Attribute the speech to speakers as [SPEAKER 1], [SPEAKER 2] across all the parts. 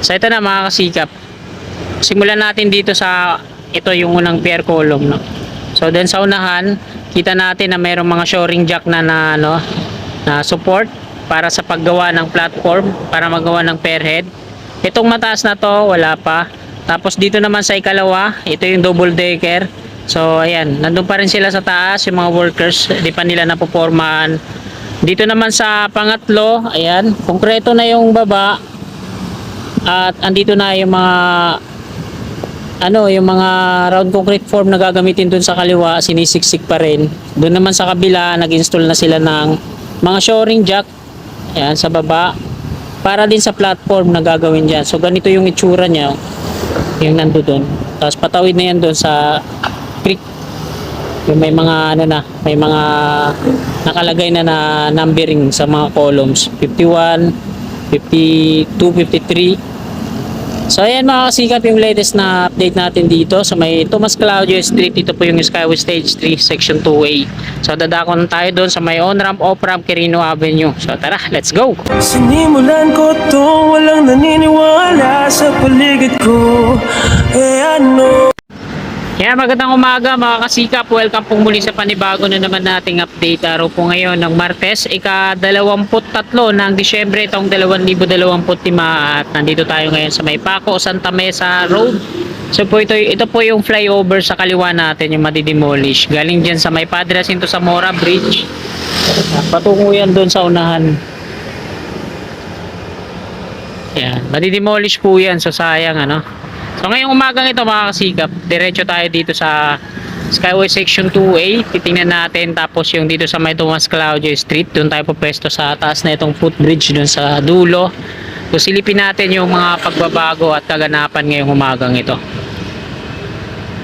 [SPEAKER 1] So ito na mga kasikap. Simulan natin dito sa ito yung unang pier column, no. So then sa unahan, kita natin na mayroong mga shoring jack na support para sa paggawa ng platform para magawa ng pier head. Itong mataas na to wala pa. Tapos dito naman sa ikalawa, ito yung double decker. So ayan, nandun pa rin sila sa taas yung mga workers, di pa nila napopormahan. Dito naman sa pangatlo, ayan, konkreto na yung baba. At andito na yung mga yung mga round concrete form na gagamitin dun sa kaliwa, sinisiksik pa rin. Doon naman sa kabila, nag-install na sila ng mga shoring jack, ayan, sa baba para din sa platform na gagawin dyan. So ganito yung itsura niya, yung nando dun. Tapos patawid na yan dun sa creek. Yung may mga may mga nakalagay na numbering sa mga columns, 51, 52, 53. So ayan mga kasikap, yung latest na update natin dito sa may Tomas Claudio Street. Ito po yung Skyway Stage 3 Section 2A. So dadakon tayo doon sa may on-ramp, off-ramp, Quirino Avenue. So tara, let's go!
[SPEAKER 2] Sinimulan ko to, walang naniniwala sa paligid ko. Ano?
[SPEAKER 1] Kaya magandang umaga mga kasikap. Welcome po muli sa panibago na naman nating update. Araw po ngayon ng Martes, ika-23 ng Disyembre itong 2025. At nandito tayo ngayon sa may Paco, Santa Mesa Road. So po ito po yung flyover sa kaliwa natin, yung madidemolish. Galing dyan sa may Padre Jacinto Zamora Bridge. Patungo yan doon sa unahan. Yan, madidemolish po yan. So sayang So ngayong umagang ito mga kasikap, diretso tayo dito sa Skyway Section 2A. Titingnan natin, tapos yung dito sa may Tomas Claudio Street, doon tayo pupwesto sa taas na itong footbridge doon sa dulo. So silipin natin yung mga pagbabago at kaganapan ngayong umagang ito.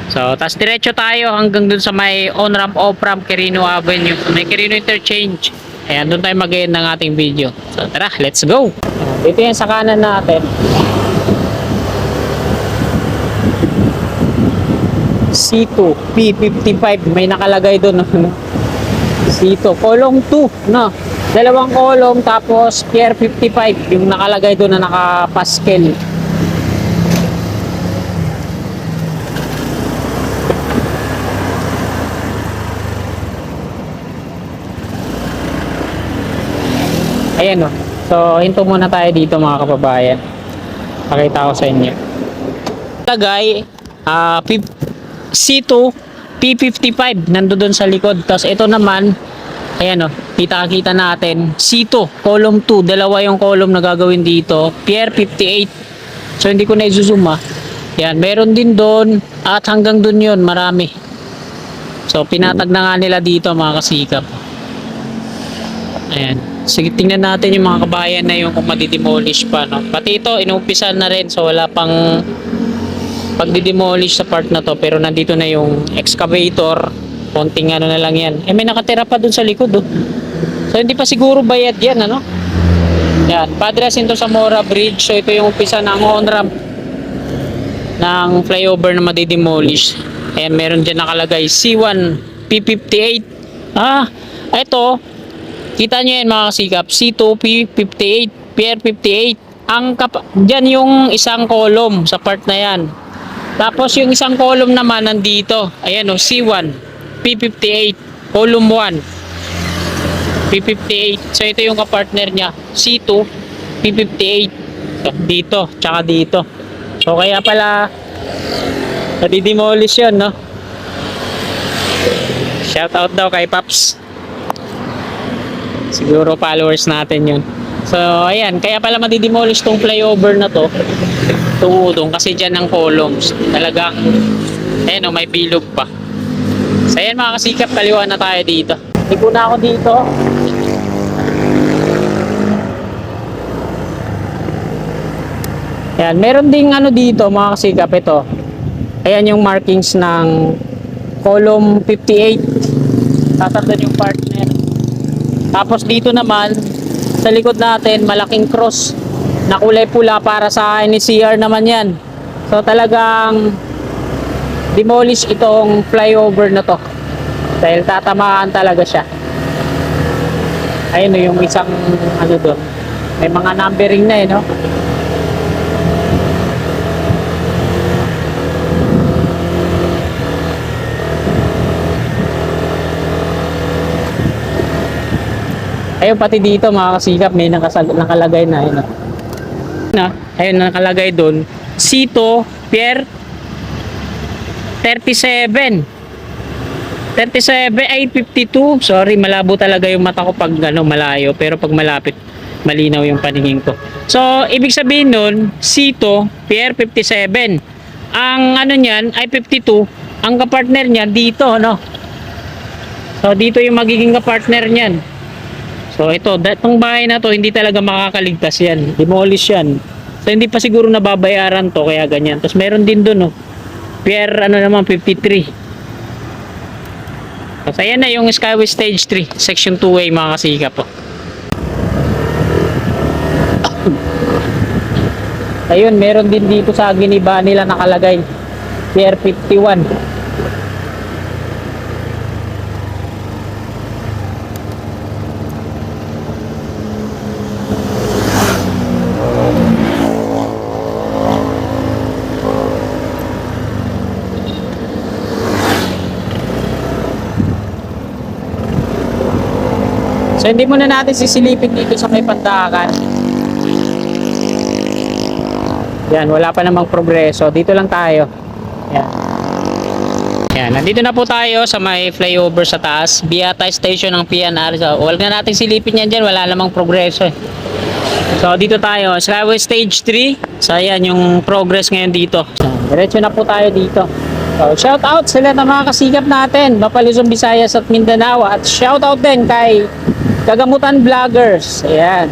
[SPEAKER 1] So tas diretso tayo hanggang doon sa may on-ramp, off-ramp, Quirino Avenue, may Quirino Interchange. Ayan, doon tayo mag-end ng ating video. So tara, let's go! Dito yan sa kanan natin, C2 P55, may nakalagay doon C2 column 2, dalawang column, tapos pier 55 yung nakalagay doon na naka-paskel. Ayan so hinto muna tayo dito mga kababayan, pakita ko sa inyo. Lagay C2 P55 nandoon sa likod. Tapos ito naman, ayan kita natin C2 column 2, dalawa yung column na gagawin dito, pier 58. So hindi ko na i-zoom yan, meron din doon at hanggang doon yun, marami. So pinatag na nga nila dito mga kasikap. Ayan, sige, tingnan natin yung mga kabayan na yung kung madidemolish pa, pati ito inumpisan na rin, so wala pang pagdi-demolish sa part na to, pero nandito na yung excavator, konting na lang yan. May nakatira pa dun sa likod so hindi pa siguro bayad yan yan, Padre Jacinto Zamora Bridge. So ito yung umpisa ng on-ramp ng flyover na madidemolish. Ayan, meron dyan nakalagay C1 P58. Ito kita nyo yan mga kasikap, C2 P58, pier 58. Dyan yung isang column sa part na yan. Tapos yung isang column naman nandito, ayan C1 P58 column 1 P58. So ito yung kapartner niya, C2 P58 dito, tsaka dito. So kaya pala nadidemolish yun, Shout out daw kay Paps, siguro followers natin yun. So ayan, kaya pala madidemolish tong flyover na to, tungudong kasi dyan ang columns talagang may bilog pa. So ayan mga kasikap, kaliwa na tayo dito. Liko na ako dito. Ayan, meron ding dito mga kasikap, ito. Ayan yung markings ng column 58. Tatandaan yung partner. Tapos dito naman sa likod natin, malaking cross na kulay pula, para sa NCR naman yan. So talagang demolish itong flyover na to dahil tatamaan talaga siya. Ayun yung isang doon, may mga numbering na Ayun, pati dito mga kasikap, may nakalagay na. Ayun, ayun nakalagay doon. Sito Pier 37. 37 ay 52. Sorry, malabo talaga yung mata ko pag malayo, pero pag malapit malinaw yung paningin ko. So, ibig sabihin nun, Sito Pier 57. Ang niyan ay 52. Ang kapartner niya dito, no? So, dito yung magiging kapartner niyan. So, itong bahay na to, hindi talaga makakaligtas yan. Demolish yan. So, hindi pa siguro nababayaran to, kaya ganyan. Tapos, meron din dun, no? Pier, naman, 53. So, ayan na yung Skyway Stage 3, Section 2A mga kasikap po. Ayun, meron din dito sa giniba nila nakalagay, Pier 51. So hindi muna natin sisilipin dito sa may Pandakan. Yan, wala pa namang progreso. Dito lang tayo. Yan. Yan, nandito na po tayo sa may flyover sa taas. Biata Station ng PNR. So, wala na natin silipin yan dyan. Wala namang progreso. So dito tayo. Skyway Stage 3. So yan yung progress ngayon dito. Diretso na po tayo dito. So, shout out sila na mga kasikap natin, Mapaluzon, Visayas at Mindanao. At shout out din kay Kagamutan Vloggers. Ayan.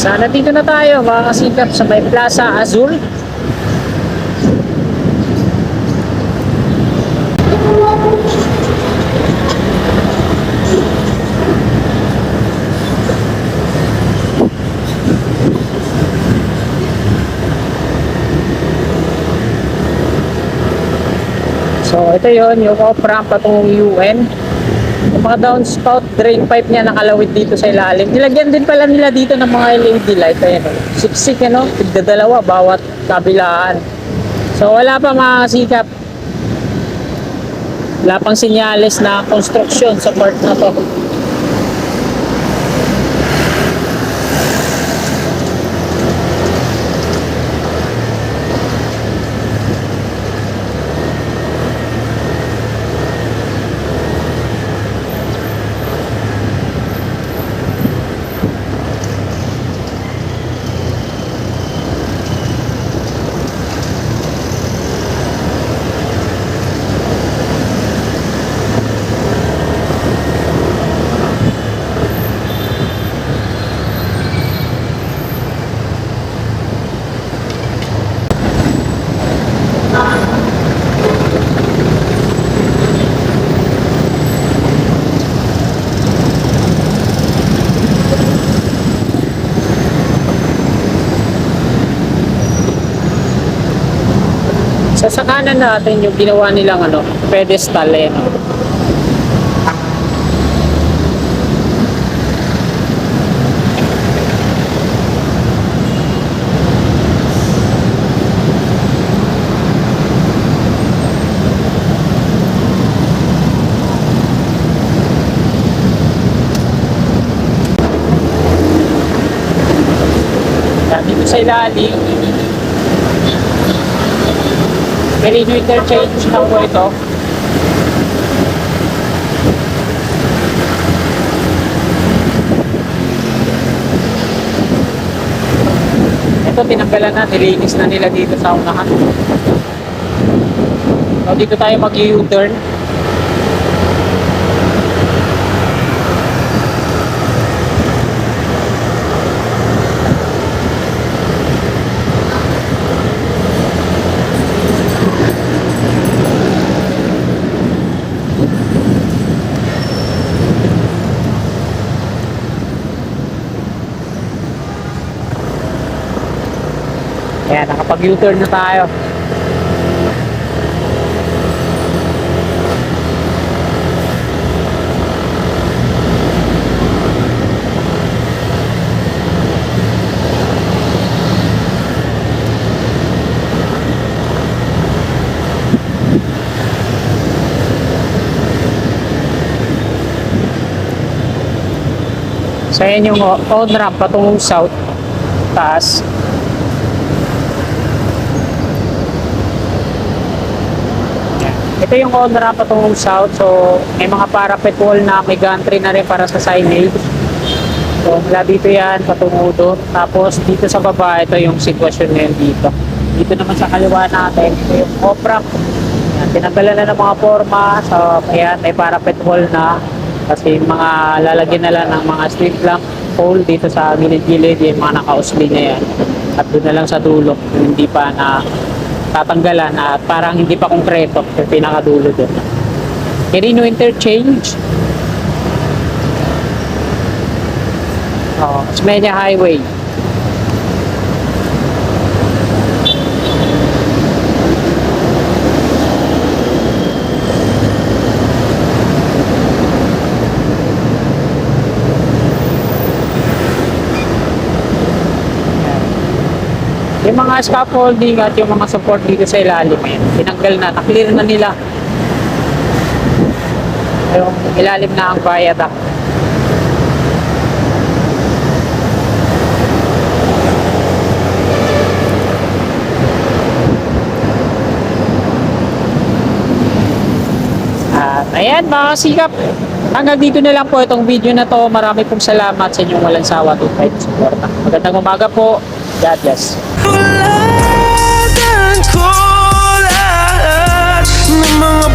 [SPEAKER 1] Sana dito na tayo mga kasikap sa may Plaza Azul. So ito yon yung off-ramp patungong UN. Yung mga downspout drain pipe niya nakalawit dito sa ilalim. Nilagyan din pala nila dito ng mga LED light. Ayan, siksik, tigdadalawa bawat kabilaan. So wala pa mga kasikap. Wala pang senyales na construction sa part na to. Sa kanan natin yung ginawa nilang pedestal dito sa ilalim. Merino interchange na po ito. Ito dito, tinanggalan na, nilinis na nila dito sa unahan. So, dito tayo mag-U-turn. Ayan, nakapag-U-turn na tayo. So, ayan yung on-ramp patungong south. Taas. Ito yung on-ramp patungong south. So, may mga parapet wall na may gantry na rin para sa signage. So, mula dito yan, patungo doon. Tapos, dito sa baba, ito yung sitwasyon ngayon dito. Dito naman sa kaliwa natin, ito yung off-ramp. Yan, tinanggalan na ng mga forma. So, ayan, may parapet wall na. Kasi mga lalagyan na lang ng mga street lamp pole dito sa gilid-gilid. Yung mga naka-usli na yan. At doon na lang sa dulo, hindi pa na tatanggalan at parang hindi pa konkreto yung pinakadulo doon. Quirino Interchange. Osmeña Highway. Yung mga scaffolding at yung mga support dito sa ilalim, ayan, tinanggal na, na-clear na nila. Yung ilalim na ang viaduct. At ayan mga kasikap, hanggang dito na lang po itong video na to. Marami pong salamat sa inyong walang sawa at kahit suporta. Magandang umaga po. God bless.
[SPEAKER 2] Tulatan ko lahat ng mga